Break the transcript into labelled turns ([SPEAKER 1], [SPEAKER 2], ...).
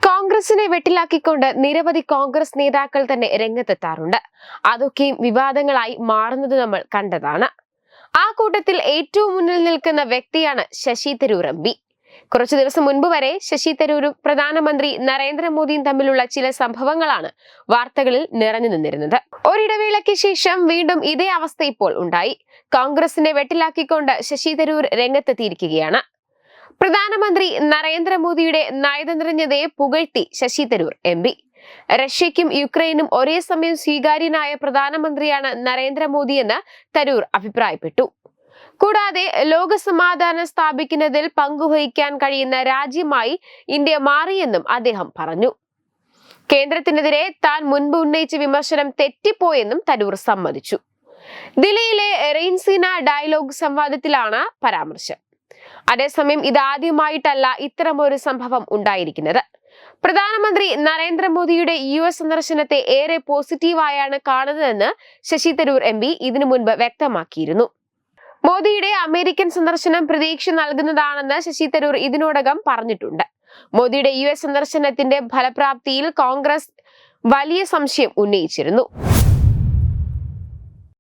[SPEAKER 1] കോൺഗ്രസിനെ വെട്ടിലാക്കിക്കൊണ്ട് നിരവധി കോൺഗ്രസ് നേതാക്കൾ തന്നെ രംഗത്തെത്താറുണ്ട്. അതൊക്കെയും വിവാദങ്ങളായി മാറുന്നത് നമ്മൾ കണ്ടതാണ്. ആ കൂട്ടത്തിൽ ഏറ്റവും മുന്നിൽ നിൽക്കുന്ന വ്യക്തിയാണ് ശശി തരൂർ എം പി. കുറച്ചു ദിവസം മുൻപ് വരെ ശശി തരൂരും പ്രധാനമന്ത്രി നരേന്ദ്രമോദിയും തമ്മിലുള്ള ചില സംഭവങ്ങളാണ് വാർത്തകളിൽ നിറഞ്ഞു നിന്നിരുന്നത്. ഒരിടവേളയ്ക്ക് ശേഷം വീണ്ടും ഇതേ അവസ്ഥ ഇപ്പോൾ ഉണ്ടായി. കോൺഗ്രസിനെ വെട്ടിലാക്കിക്കൊണ്ട് ശശി തരൂർ രംഗത്തെത്തിയിരിക്കുകയാണ്. പ്രധാനമന്ത്രി നരേന്ദ്രമോദിയുടെ നയതന്ത്രജ്ഞതയെ പുകഴ്ത്തി ശശി തരൂർ എം പി. റഷ്യയ്ക്കും യുക്രൈനും ഒരേ സമയം സ്വീകാര്യനായ പ്രധാനമന്ത്രിയാണ് നരേന്ദ്രമോദിയെന്ന് തരൂർ അഭിപ്രായപ്പെട്ടു. കൂടാതെ ലോകസമാധാനം സ്ഥാപിക്കുന്നതിൽ പങ്കുവഹിക്കാൻ കഴിയുന്ന രാജ്യമായി ഇന്ത്യ മാറിയെന്നും അദ്ദേഹം പറഞ്ഞു. കേന്ദ്രത്തിനെതിരെ താൻ മുൻപ് ഉന്നയിച്ച വിമർശനം തെറ്റിപ്പോയെന്നും തരൂർ സമ്മതിച്ചു. ദില്ലിയിലെ റെയിൻസീന ഡയലോഗ് സംവാദത്തിലാണ് പരാമർശം. അതേസമയം ഇതാദ്യമായിട്ടല്ല ഇത്തരമൊരു സംഭവം ഉണ്ടായിരിക്കുന്നത്. പ്രധാനമന്ത്രി നരേന്ദ്രമോദിയുടെ US സന്ദർശനത്തെ ഏറെ പോസിറ്റീവായാണ് കാണുന്നതെന്ന് ശശി തരൂർ എം പി ഇതിനു മുൻപ് വ്യക്തമാക്കിയിരുന്നു. മോദിയുടെ അമേരിക്കൻ സന്ദർശനം പ്രതീക്ഷ നൽകുന്നതാണെന്ന് ശശി തരൂർ ഇതിനോടകം പറഞ്ഞിട്ടുണ്ട്. മോദിയുടെ US സന്ദർശനത്തിന്റെ ഫലപ്രാപ്തിയിൽ കോൺഗ്രസ് വലിയ സംശയം ഉന്നയിച്ചിരുന്നു.